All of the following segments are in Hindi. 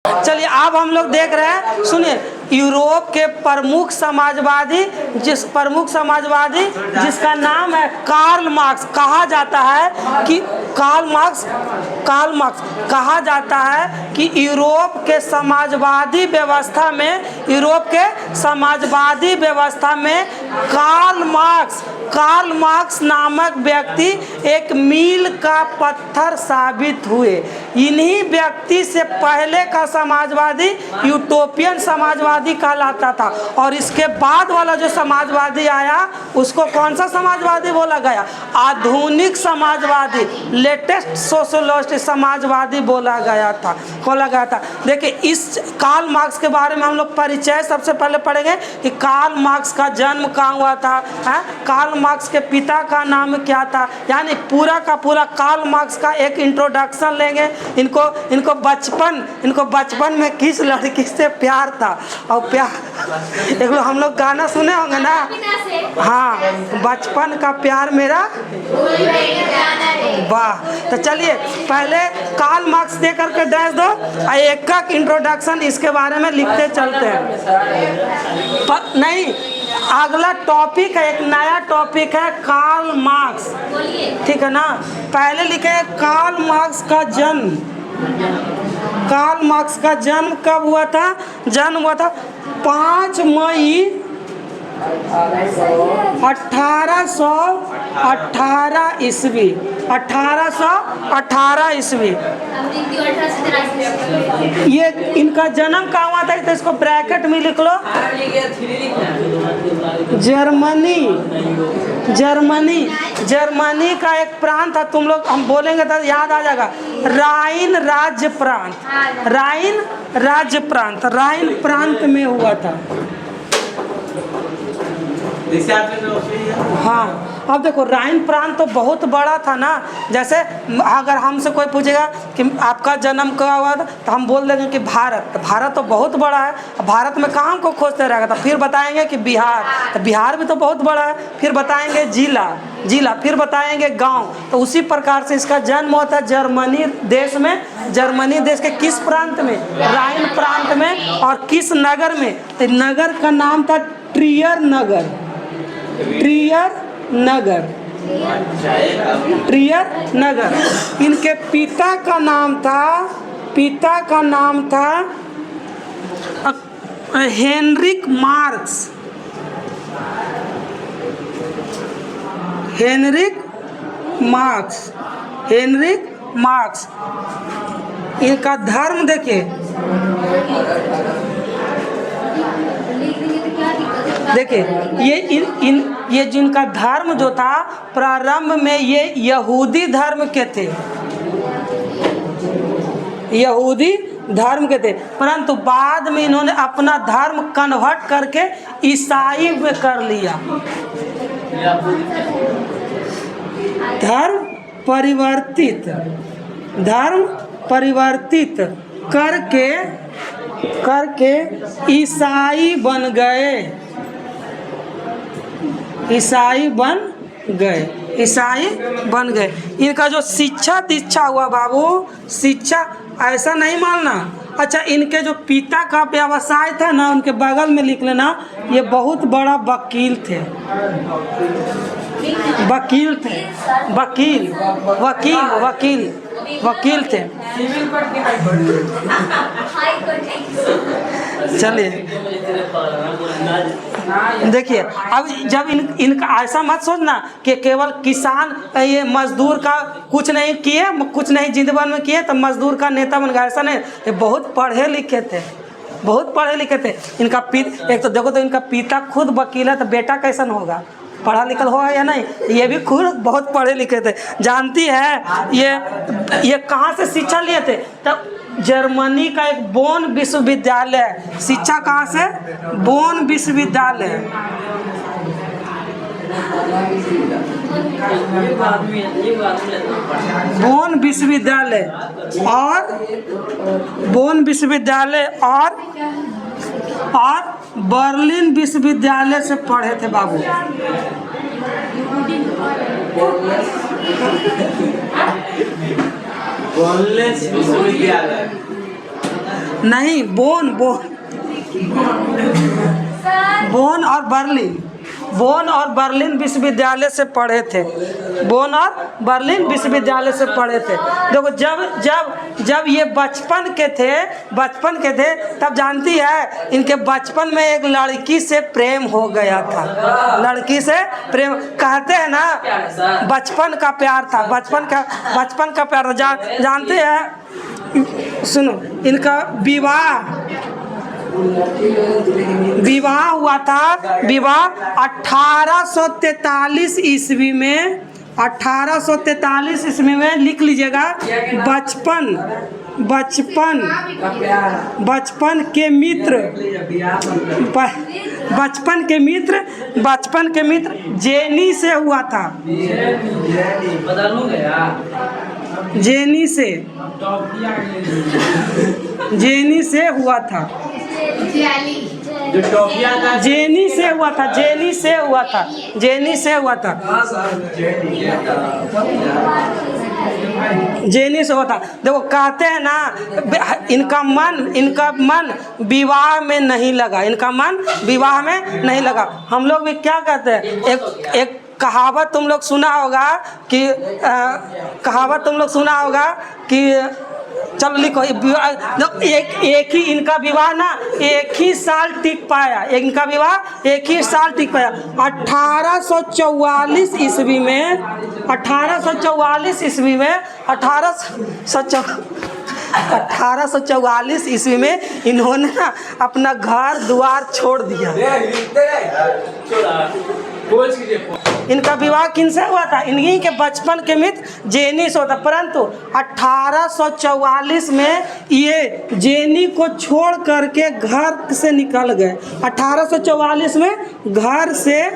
चलिए अब हम लोग देख रहे हैं, सुनिए, यूरोप के प्रमुख समाजवादी जिसका नाम है कार्ल मार्क्स, कहा जाता है कि कार्ल मार्क्स कहा जाता है कि यूरोप के समाजवादी व्यवस्था में कार्ल मार्क्स नामक व्यक्ति एक मील का पत्थर साबित हुए। इन्हीं व्यक्ति से पहले का समाजवादी यूटोपियन समाजवादी कहलाता था, और इसके बाद वाला जो समाजवादी आया उसको कौन सा समाजवादी बोला गया? आधुनिक समाजवादी, लेटेस्ट सोशलिस्ट समाजवादी बोला गया था। देखिए, इस कार्ल मार्क्स के बारे में हम लोग परिचय सबसे पहले पढ़ेंगे कि कार्ल मार्क्स का जन्म कहाँ हुआ था, कार्ल मार्क्स के पिता का नाम क्या था, यानी पूरा का पूरा कार्ल मार्क्स का एक इंट्रोडक्शन लेंगे। इनको बचपन में किस लड़की से प्यार था, और प्यार एक हम लोग गाना सुने होंगे ना, हाँ, बचपन का प्यार मेरा, वाह। तो चलिए पहले कार्ल मार्क्स दे करके डैश दो, एक इंट्रोडक्शन इसके बारे में लिखते चलते हैं। नहीं, अगला टॉपिक है, एक नया टॉपिक है कार्ल मार्क्स, ठीक है ना। पहले लिखे कार्ल मार्क्स का जन्म। कार्ल मार्क्स का जन्म कब हुआ था? जन्म हुआ था 5 मई 1818 ईस्वी। 1818 ईस्वी। ये इनका जन्म कहाँ हुआ था, तो इसको ब्रैकेट में लिख लो, जर्मनी का एक प्रांत था, तुम लोग हम बोलेंगे तो याद आ जाएगा, राइन राज्य प्रांत में हुआ था। हाँ, अब देखो राइन प्रांत तो बहुत बड़ा था ना। जैसे अगर हमसे कोई पूछेगा कि आपका जन्म कब हुआ था, तो हम बोल देंगे कि भारत तो बहुत बड़ा है। भारत में कहाँ को खोजते रहेगा, तो फिर बताएंगे कि बिहार, तो बिहार भी तो बहुत बड़ा है। फिर बताएंगे जिला, फिर बताएंगे गांव। तो उसी प्रकार से इसका जन्म होता है जर्मनी देश में। जर्मनी देश के किस प्रांत में? राइन प्रांत में। और किस नगर में? तो नगर का नाम था ट्रियर नगर। इनके पिता का नाम था हेनरिक मार्क्स। इनका धर्म देखिए, ये जिनका धर्म जो था, प्रारंभ में ये यहूदी धर्म के थे, परंतु बाद में इन्होंने अपना धर्म कन्वर्ट करके ईसाई में कर लिया। धर्म परिवर्तित करके ईसाई बन गए। इनका जो शिक्षा दीक्षा हुआ बाबू, शिक्षा ऐसा नहीं मानना। अच्छा, इनके जो पिता का व्यवसाय था ना, उनके बगल में लिख लेना, ये बहुत बड़ा वकील थे। वकील थे। चलिए देखिए, अब जब इनका ऐसा मत सोचना कि केवल किसान, ये मजदूर का कुछ नहीं जीवन में किए तो मजदूर का नेता बन गया, ऐसा नहीं। ये बहुत पढ़े लिखे थे। इनका एक तो देखो, तो इनका पिता खुद वकील है, तो बेटा कैसन होगा, पढ़ा लिखा होगा या नहीं? ये भी खुद बहुत पढ़े लिखे थे। जानती है ये कहाँ से शिक्षा लिए थे? तब जर्मनी का एक बोन विश्वविद्यालय। शिक्षा कहाँ से? बोन विश्वविद्यालय। बोन विश्वविद्यालय और बर्लिन विश्वविद्यालय से पढ़े थे बाबू। नहीं, बोन और बर्लिन, बोन और बर्लिन विश्वविद्यालय से पढ़े थे, बोन और बर्लिन विश्वविद्यालय से पढ़े थे। देखो जब ये बचपन के थे तब जानती है इनके बचपन में एक लड़की से प्रेम हो गया था, लड़की से प्रेम कहते हैं ना, बचपन का प्यार था, बचपन का प्यार जानते हैं। सुनो, इनका विवाह हुआ था, विवाह 1843 ईस्वी में, 1843 ईस्वी में लिख लीजिएगा। बचपन के मित्र जेनी से हुआ था, जेनी से हुआ था, देखो कहते हैं ना, इनका मन विवाह में नहीं लगा, हम लोग भी क्या कहते हैं, एक कहावत तुम लोग सुना होगा कि चलो लिखो, एक ही इनका विवाह ना एक ही साल टिक पाया, इनका विवाह एक ही साल टिक पाया। 1844 ईस्वी में इन्होंने ना अपना घर द्वार छोड़ दिया। इनका विवाह किनसे हुआ था? इन्हीं के बचपन के मित्र जेनी से होता, परंतु 1844 में ये जेनी को छोड़ करके घर से निकल गए। 1844 में घर से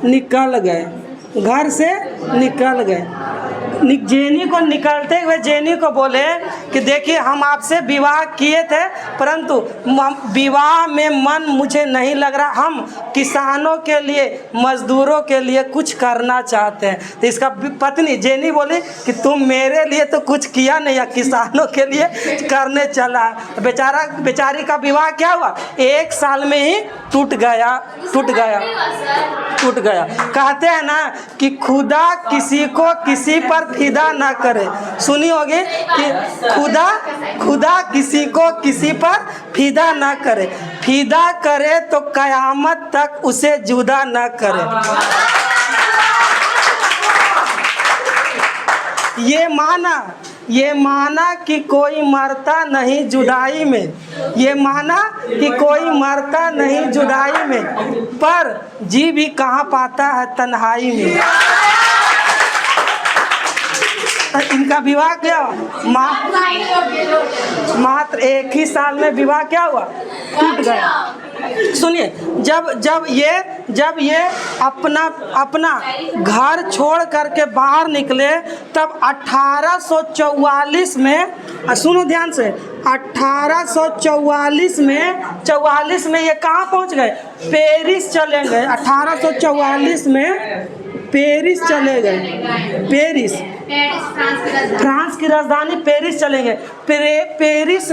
निकल गए। जेनी को निकलते हुए जेनी को बोले कि देखिए, हम आपसे विवाह किए थे, परंतु विवाह में मन मुझे नहीं लग रहा, हम किसानों के लिए, मजदूरों के लिए कुछ करना चाहते हैं। तो इसका पत्नी जेनी बोली कि तुम मेरे लिए तो कुछ किया नहीं, या किसानों के लिए करने चला। बेचारी का विवाह क्या हुआ, एक साल में ही टूट गया। कहते हैं ना कि खुदा किसी को किसी पर फिदा ना करे, सुनी होगी कि खुदा किसी को किसी पर फिदा ना करे, फिदा करे तो कयामत तक उसे जुदा ना करे। ये माना कि कोई मरता नहीं जुदाई में, पर जी भी कहाँ पाता है तन्हाई में। इनका विवाह क्या हुआ, मात्र एक ही साल में विवाह क्या हुआ, टूट गया। सुनिए, जब ये अपना घर छोड़ करके बाहर निकले, तब 1844 में, सुनो ध्यान से, 1844 में ये कहाँ पहुँच गए, पेरिस चले गए। 1844 में पेरिस चले गए, फ्रांस की राजधानी पेरिस चले गए। पेरिस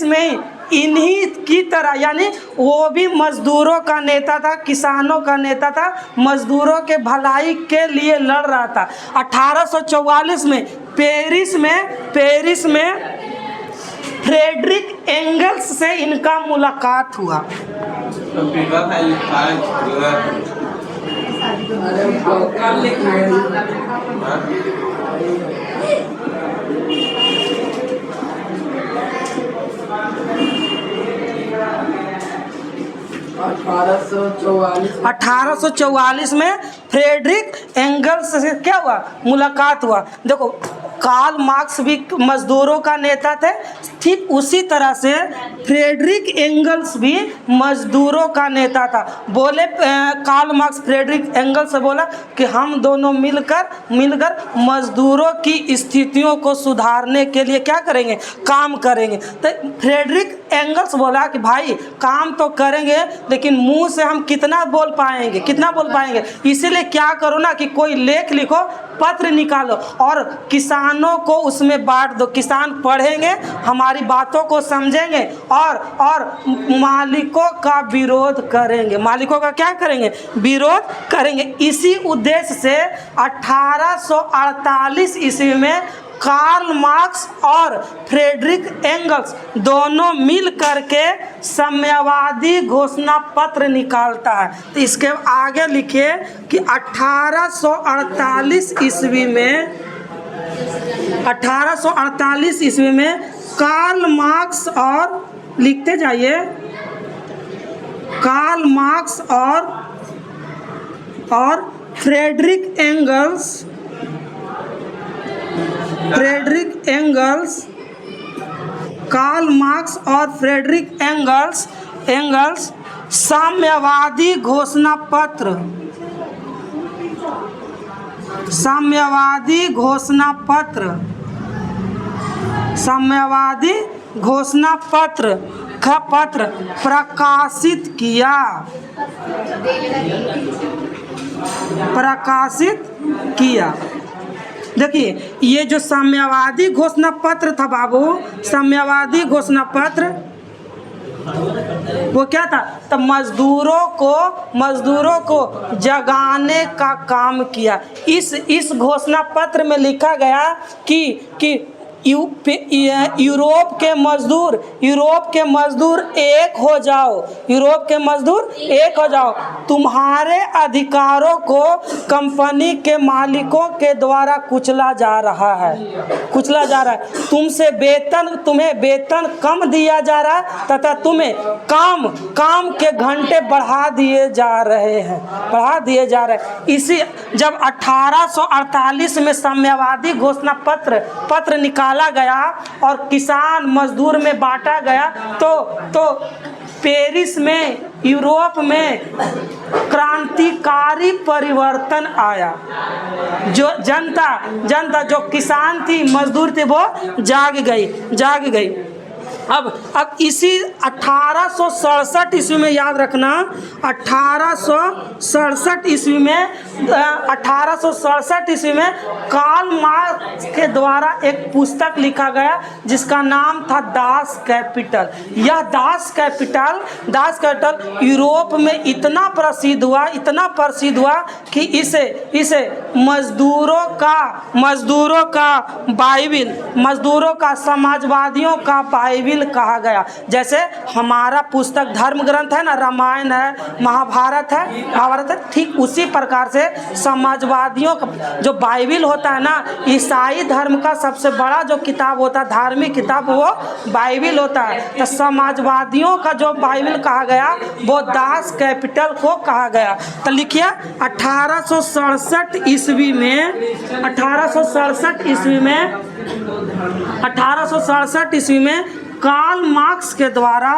में ही इन्हीं की तरह, यानी वो भी मजदूरों का नेता था, किसानों का नेता था, मजदूरों के भलाई के लिए लड़ रहा था। 1844 में पेरिस में फ्रेडरिक एंगल्स से इनका मुलाकात हुआ। 1844 में फ्रेडरिक एंगल्स से क्या हुआ, मुलाकात हुआ। देखो, कार्ल मार्क्स भी मजदूरों का नेता थे, ठीक उसी तरह से फ्रेडरिक एंगल्स भी मजदूरों का नेता था। बोले कार्ल मार्क्स फ्रेडरिक एंगल्स से बोला कि हम दोनों मिलकर मजदूरों की स्थितियों को सुधारने के लिए क्या करेंगे, काम करेंगे। तो फ्रेडरिक एंगल्स बोला कि भाई काम तो करेंगे लेकिन मुंह से हम कितना बोल पाएंगे, कितना बोल पाएंगे, इसीलिए क्या करो ना कि कोई लेख लिखो, पत्र निकालो और किसानों को उसमें बांट दो। किसान पढ़ेंगे, हमारी बातों को समझेंगे और मालिकों का विरोध करेंगे। मालिकों का क्या करेंगे? विरोध करेंगे। इसी उद्देश्य से 1848 ईस्वी में कार्ल मार्क्स और फ्रेडरिक एंगल्स दोनों मिल करके साम्यवादी घोषणा पत्र निकालता है। तो इसके आगे लिखिए कि 1848 ईस्वी में कार्ल मार्क्स और, लिखते जाइए, कार्ल मार्क्स और फ्रेडरिक एंगल्स, कार्ल मार्क्स और फ्रेडरिक एंगल्स साम्यवादी घोषणा पत्र का पत्र प्रकाशित किया। देखिए ये जो साम्यवादी घोषणा पत्र था बाबू, साम्यवादी घोषणा पत्र वो क्या था? तो मजदूरों को जगाने का काम किया। इस घोषणा पत्र में लिखा गया कि यूरोप के मजदूर एक हो जाओ, तुम्हारे अधिकारों को कंपनी के मालिकों के द्वारा कुचला जा रहा है। तुम्हें वेतन कम दिया जा रहा है तथा तुम्हें काम के घंटे बढ़ा दिए जा रहे हैं। इसी जब 1848 में साम्यवादी घोषणा पत्र निकाला गया और किसान मजदूर में बांटा गया तो पेरिस में, यूरोप में क्रांतिकारी परिवर्तन आया। जो जनता जो किसान थी, मजदूर थे, वो जाग गई। अब इसी 1867 ईस्वी में, याद रखना, 1867 ईस्वी में कार्ल मार्क्स के द्वारा एक पुस्तक लिखा गया जिसका नाम था दास कैपिटल। यह दास कैपिटल यूरोप में इतना प्रसिद्ध हुआ कि इसे मजदूरों का बाइबिल, मजदूरों का, समाजवादियों का बाइबिल कहा गया। जैसे हमारा पुस्तक धर्म ग्रंथ है ना, रामायण है, महाभारत है, ठीक उसी प्रकार से समाजवादियों का जो बाइबिल होता है ना, ईसाई धर्म का सबसे बड़ा जो किताब होता है, धार्मिक किताब, वो बाइबिल होता है। तो समाजवादियों का जो बाइबिल कहा गया वो दास कैपिटल को कहा गया। तो लिखिए 1867 ईस्वी में कार्ल मार्क्स के द्वारा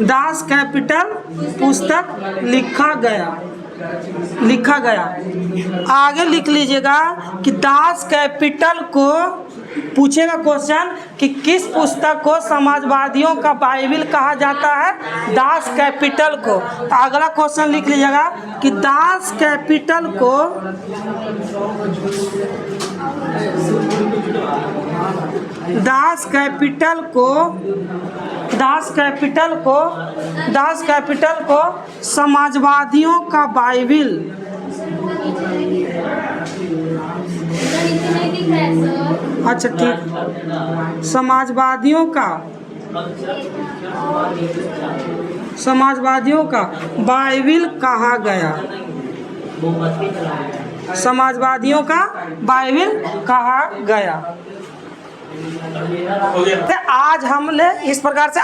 दास कैपिटल पुस्तक लिखा गया। आगे लिख लीजिएगा कि दास कैपिटल को पूछेगा क्वेश्चन कि किस पुस्तक को समाजवादियों का बाइबिल कहा जाता है? दास कैपिटल को। तो अगला क्वेश्चन लिख लीजिएगा कि दास कैपिटल को समाजवादियों का बाइबिल अच्छा ठीक, समाजवादियों का बाइबिल कहा गया। समाजवादियों का बाइबिल कहा गया। आज हमने इस प्रकार से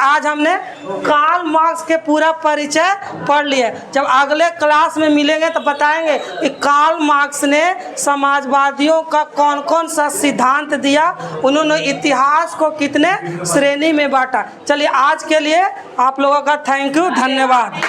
कार्ल मार्क्स के पूरा परिचय पढ़ लिया। जब अगले क्लास में मिलेंगे तो बताएंगे कि कार्ल मार्क्स ने समाजवादियों का कौन कौन सा सिद्धांत दिया, उन्होंने इतिहास को कितने श्रेणी में बांटा। चलिए आज के लिए आप लोगों का थैंक यू, धन्यवाद।